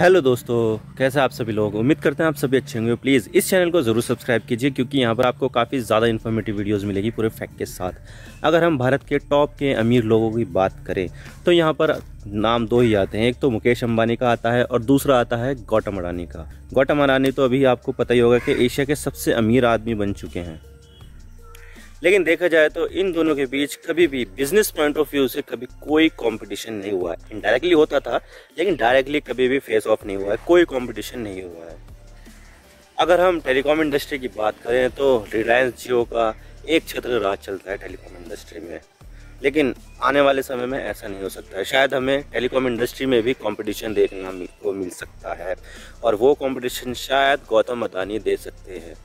Hello दोस्तों, कैसे आप सभी लोग। उम्मीद करते हैं आप सभी अच्छे होंगे। प्लीज़ इस चैनल को ज़रूर सब्सक्राइब कीजिए क्योंकि यहाँ पर आपको काफ़ी ज़्यादा इन्फॉर्मेटिव वीडियोस मिलेगी पूरे फैक्ट के साथ। अगर हम भारत के टॉप के अमीर लोगों की बात करें तो यहाँ पर नाम दो ही आते हैं। एक तो मुकेश अंबानी का आता है और दूसरा आता है गौतम अडानी का। गौतम अडानी तो अभी आपको पता ही होगा कि एशिया के सबसे अमीर आदमी बन चुके हैं। लेकिन देखा जाए तो इन दोनों के बीच कभी भी बिजनेस पॉइंट ऑफ व्यू से कभी कोई कंपटीशन नहीं हुआ है। इनडायरेक्टली होता था लेकिन डायरेक्टली कभी भी फेस ऑफ नहीं हुआ है, कोई कंपटीशन नहीं हुआ है। अगर हम टेलीकॉम इंडस्ट्री की बात करें तो रिलायंस जियो का एक छत्र राज चलता है टेलीकॉम इंडस्ट्री में, लेकिन आने वाले समय में ऐसा नहीं हो सकता है। शायद हमें टेलीकॉम इंडस्ट्री में भी कंपटीशन देखने को मिल सकता है और वो कंपटीशन शायद गौतम अडानी दे सकते हैं।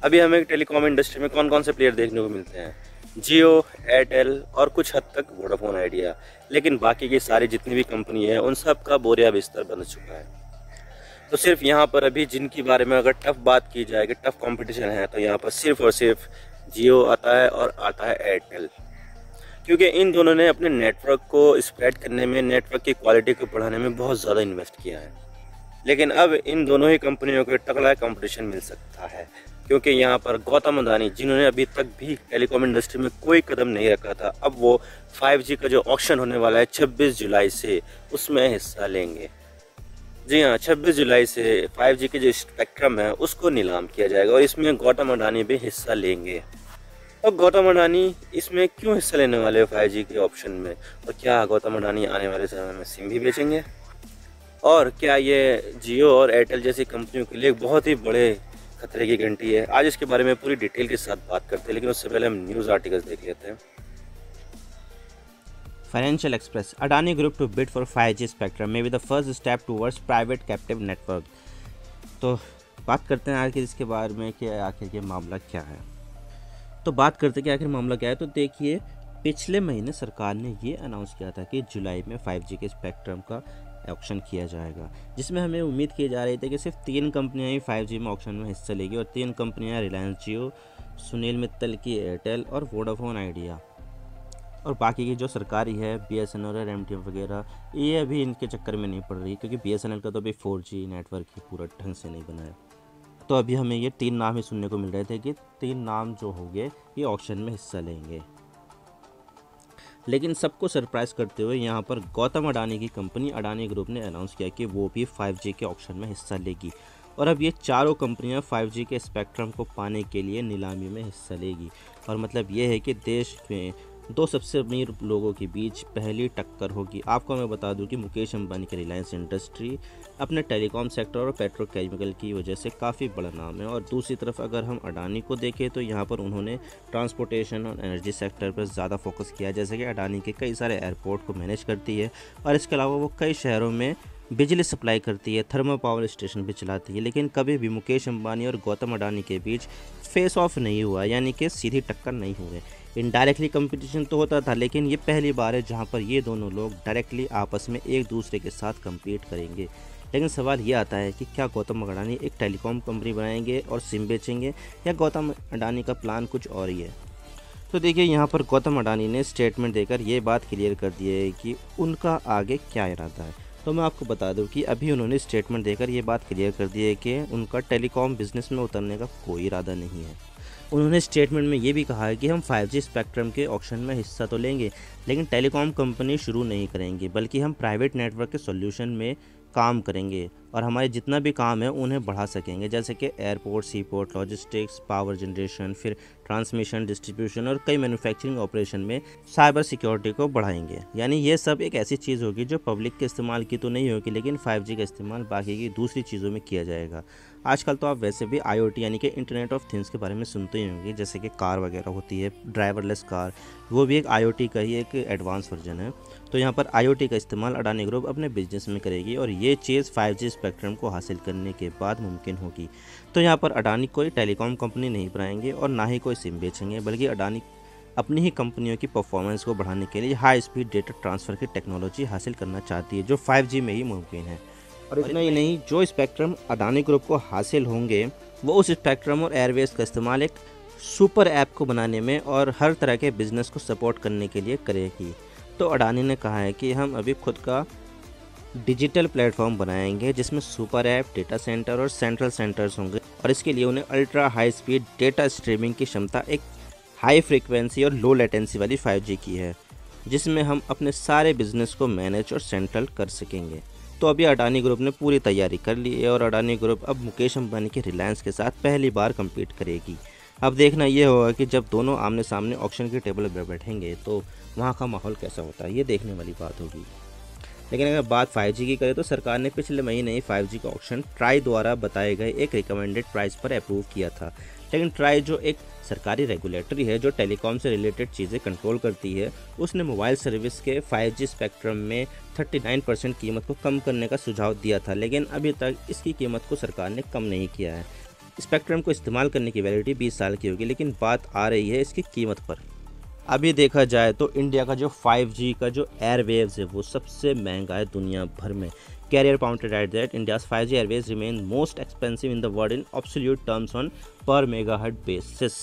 अभी हमें टेलीकॉम इंडस्ट्री में कौन कौन से प्लेयर देखने को मिलते हैं? जियो, एयरटेल और कुछ हद तक वोडाफोन आइडिया, लेकिन बाकी की सारी जितनी भी कंपनी है उन सब का बोरिया बिस्तर बन चुका है। तो सिर्फ यहाँ पर अभी जिनके बारे में अगर टफ बात की जाए कि टफ कंपटीशन है तो यहाँ पर सिर्फ और सिर्फ जियो आता है और आता है एयरटेल, क्योंकि इन दोनों ने अपने नेटवर्क को स्प्रेड करने में, नेटवर्क की क्वालिटी को बढ़ाने में बहुत ज़्यादा इन्वेस्ट किया है। लेकिन अब इन दोनों ही कंपनियों को तगड़ा कंपटीशन मिल सकता है, क्योंकि यहाँ पर गौतम अडानी जिन्होंने अभी तक भी टेलीकॉम इंडस्ट्री में कोई कदम नहीं रखा था, अब वो 5G का जो ऑक्शन होने वाला है 26 जुलाई से, उसमें हिस्सा लेंगे। जी हाँ, 26 जुलाई से 5G के जो स्पेक्ट्रम है उसको नीलाम किया जाएगा और इसमें गौतम अडानी भी हिस्सा लेंगे। और गौतम अडानी इसमें क्यों हिस्सा लेने वाले हैं 5G के ऑप्शन में? और क्या गौतम अडानी आने वाले समय में सिम भी बेचेंगे? और क्या ये जियो और एयरटेल जैसी कंपनियों के लिए बहुत ही बड़े खतरे की घंटी है? आज इसके बारे में पूरी डिटेल के साथ बात करते हैं, लेकिन उससे पहले हम न्यूज़ आर्टिकल्स देख लेते हैं। Financial express, Adani group to bid for 5G spectrum may be the first step towards private captive network. तो बात करते हैं आखिर इसके बारे में कि आखिर ये मामला क्या है। तो बात करते हैं कि आखिर मामला क्या है। तो देखिए, पिछले महीने सरकार ने ये अनाउंस किया था कि जुलाई में 5G के स्पेक्ट्रम का ऑक्शन किया जाएगा, जिसमें हमें उम्मीद की जा रही थी कि सिर्फ 3 कंपनियां ही 5G में ऑक्शन में हिस्सा लेगी और 3 कंपनियां रिलायंस जियो, सुनील मित्तल की एयरटेल और वोडाफोन आइडिया, और बाकी की जो सरकारी है BSNL और MTN वगैरह, ये अभी इनके चक्कर में नहीं पड़ रही, क्योंकि BSNL का तो अभी 4G नेटवर्क ही पूरा ढंग से नहीं बना है। तो अभी हमें ये 3 नाम ही सुनने को मिल रहे थे कि 3 नाम जो होंगे ये ऑक्शन में हिस्सा लेंगे। लेकिन सबको सरप्राइज करते हुए यहाँ पर गौतम अडानी की कंपनी अडानी ग्रुप ने अनाउंस किया कि वो भी 5G के ऑक्शन में हिस्सा लेगी और अब ये चारों कंपनियां 5G के स्पेक्ट्रम को पाने के लिए नीलामी में हिस्सा लेगी। और मतलब ये है कि देश में 2 सबसे अमीर लोगों के बीच पहली टक्कर होगी। आपको मैं बता दूं कि मुकेश अंबानी के रिलायंस इंडस्ट्री अपने टेलीकॉम सेक्टर और पेट्रोकेमिकल की वजह से काफ़ी बड़ा नाम है, और दूसरी तरफ अगर हम अडानी को देखें तो यहाँ पर उन्होंने ट्रांसपोर्टेशन और एनर्जी सेक्टर पर ज़्यादा फोकस किया, जैसे कि अडानी के कई सारे एयरपोर्ट को मैनेज करती है और इसके अलावा वो कई शहरों में बिजली सप्लाई करती है, थर्मल पावर स्टेशन भी चलाती है। लेकिन कभी भी मुकेश अंबानी और गौतम अडानी के बीच फेस ऑफ नहीं हुआ, यानी कि सीधी टक्कर नहीं हुए। इनडायरेक्टली कंपटीशन तो होता था, लेकिन ये पहली बार है जहां पर ये दोनों लोग डायरेक्टली आपस में एक दूसरे के साथ कम्पीट करेंगे। लेकिन सवाल ये आता है कि क्या गौतम अडानी एक टेलीकॉम कंपनी बनाएंगे और सिम बेचेंगे, या गौतम अडानी का प्लान कुछ और ही है? तो देखिए, यहाँ पर गौतम अडानी ने स्टेटमेंट देकर ये बात क्लियर कर दी है कि उनका आगे क्या इरादा है। तो मैं आपको बता दूं कि अभी उन्होंने स्टेटमेंट देकर ये बात क्लियर कर दी है कि उनका टेलीकॉम बिजनेस में उतरने का कोई इरादा नहीं है। उन्होंने स्टेटमेंट में ये भी कहा है कि हम 5G स्पेक्ट्रम के ऑक्शन में हिस्सा तो लेंगे, लेकिन टेलीकॉम कंपनी शुरू नहीं करेंगे, बल्कि हम प्राइवेट नेटवर्क के सॉल्यूशन में काम करेंगे और हमारे जितना भी काम है उन्हें बढ़ा सकेंगे, जैसे कि airport, C port, logistics, power generation, फिर ट्रांसमिशन, डिस्ट्रीब्यूशन और कई मैन्युफैक्चरिंग ऑपरेशन में साइबर सिक्योरिटी को बढ़ाएंगे। यानी ये सब एक ऐसी चीज़ होगी जो पब्लिक के इस्तेमाल की तो नहीं होगी, लेकिन 5G का इस्तेमाल बाकी की दूसरी चीज़ों में किया जाएगा। आजकल तो आप वैसे भी IoT यानी कि इंटरनेट ऑफ थिंग्स के बारे में सुनते ही होंगे, जैसे कि कार वगैरह होती है, ड्राइवरलेस कार, वो भी एक IoT का ही एक एडवांस वर्जन है। तो यहाँ पर IoT का इस्तेमाल अडानी ग्रुप अपने बिजनेस में करेगी और ये चीज़ 5G स्पेक्ट्रम को हासिल करने के बाद मुमकिन होगी। तो यहाँ पर अडानी कोई टेलीकॉम कंपनी नहीं बनाएंगे और ना ही कोई सिम बेचेंगे, बल्कि अडानी अपनी ही कंपनियों की परफॉर्मेंस को बढ़ाने के लिए हाई स्पीड डेटा ट्रांसफ़र की टेक्नोलॉजी हासिल करना चाहती है, जो 5G में ही मुमकिन है। और इतना ही नहीं, जो स्पेक्ट्रम अडानी ग्रुप को हासिल होंगे वो उस स्पेक्ट्रम और एयरवेज का इस्तेमाल एक सुपर ऐप को बनाने में और हर तरह के बिजनेस को सपोर्ट करने के लिए करेगी। तो अडानी ने कहा है कि हम अभी खुद का डिजिटल प्लेटफॉर्म बनाएंगे जिसमें सुपर ऐप, डेटा सेंटर और सेंट्रल सेंटर्स होंगे और इसके लिए उन्हें ultra high speed data streaming की क्षमता एक हाई फ्रीक्वेंसी और लो लेटेंसी वाली 5G की है, जिसमें हम अपने सारे बिजनेस को मैनेज और सेंट्रल कर सकेंगे। तो अभी अडानी ग्रुप ने पूरी तैयारी कर ली है और अडानी ग्रुप अब मुकेश अंबानी के रिलायंस के साथ पहली बार कम्पीट करेगी। अब देखना ये होगा कि जब दोनों आमने सामने ऑक्शन के टेबल पर बैठेंगे तो वहाँ का माहौल कैसा होता है, ये देखने वाली बात होगी। लेकिन अगर बात 5G की करें तो सरकार ने पिछले महीने ही 5G का ऑक्शन ट्राई द्वारा बताए गए एक रिकमेंडेड प्राइस पर अप्रूव किया था। लेकिन ट्राई जो एक सरकारी रेगुलेटरी है जो टेलीकॉम से रिलेटेड चीज़ें कंट्रोल करती है, उसने मोबाइल सर्विस के 5G स्पेक्ट्रम में 39% कीमत को कम करने का सुझाव दिया था, लेकिन अभी तक इसकी कीमत को सरकार ने कम नहीं किया है। स्पेक्ट्रम को इस्तेमाल करने की वैलिडिटी 20 साल की होगी, लेकिन बात आ रही है इसकी कीमत पर। अभी देखा जाए तो इंडिया का जो 5G का जो एयरवेव्स है वो सबसे महंगा है दुनिया भर में। Carrier pointed at that India's 5G airwaves remain most expensive in the world in absolute terms on per megahertz basis.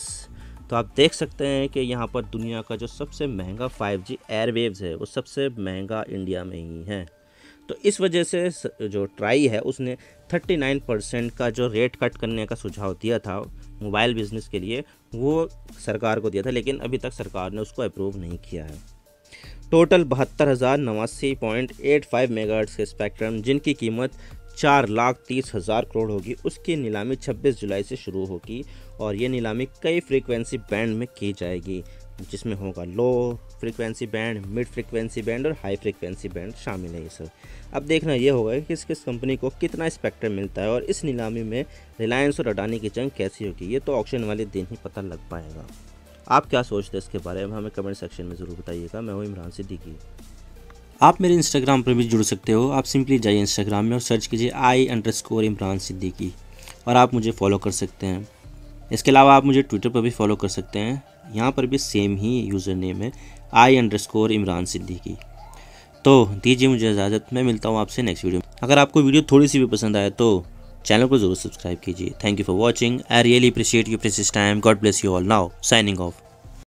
तो आप देख सकते हैं कि यहाँ पर दुनिया का जो सबसे महंगा 5G एयरवेव्स है वो सबसे महंगा इंडिया में ही है। तो इस वजह से जो ट्राई है उसने 39% का जो रेट कट करने का सुझाव दिया था मोबाइल बिजनेस के लिए, वो सरकार को दिया था, लेकिन अभी तक सरकार ने उसको अप्रूव नहीं किया है। टोटल 72,089.85 मेगाहर्ट्ज के स्पेक्ट्रम जिनकी कीमत 4,30,000 करोड़ होगी, उसकी नीलामी 26 जुलाई से शुरू होगी और ये नीलामी कई फ्रीक्वेंसी बैंड में की जाएगी, जिसमें होगा low frequency band, mid frequency band और हाई फ्रीक्वेंसी बैंड शामिल है ये सब। अब देखना ये होगा कि किस कंपनी को कितना स्पेक्ट्रम मिलता है और इस नीलामी में रिलायंस और अडानी की जंग कैसी होगी, ये तो ऑक्शन वाले दिन ही पता लग पाएगा। आप क्या सोचते हैं इसके बारे में हमें कमेंट सेक्शन में ज़रूर बताइएगा। मैं हूँ इमरान सिद्दीकी। आप मेरे इंस्टाग्राम पर भी जुड़ सकते हो। आप सिंपली जाइए इंस्टाग्राम में और सर्च कीजिए I_Imran Siddiqui और आप मुझे फॉलो कर सकते हैं। इसके अलावा आप मुझे ट्विटर पर भी फॉलो कर सकते हैं, यहाँ पर भी सेम ही यूज़र नेम है I_Imran Siddiqui। तो दीजिए मुझे इजाज़त, मैं मिलता हूँ आपसे नेक्स्ट वीडियो में। अगर आपको वीडियो थोड़ी सी भी पसंद आए तो चैनल को ज़रूर सब्सक्राइब कीजिए। Thank you for watching. I really appreciate your precious time. God bless you all. Now signing off.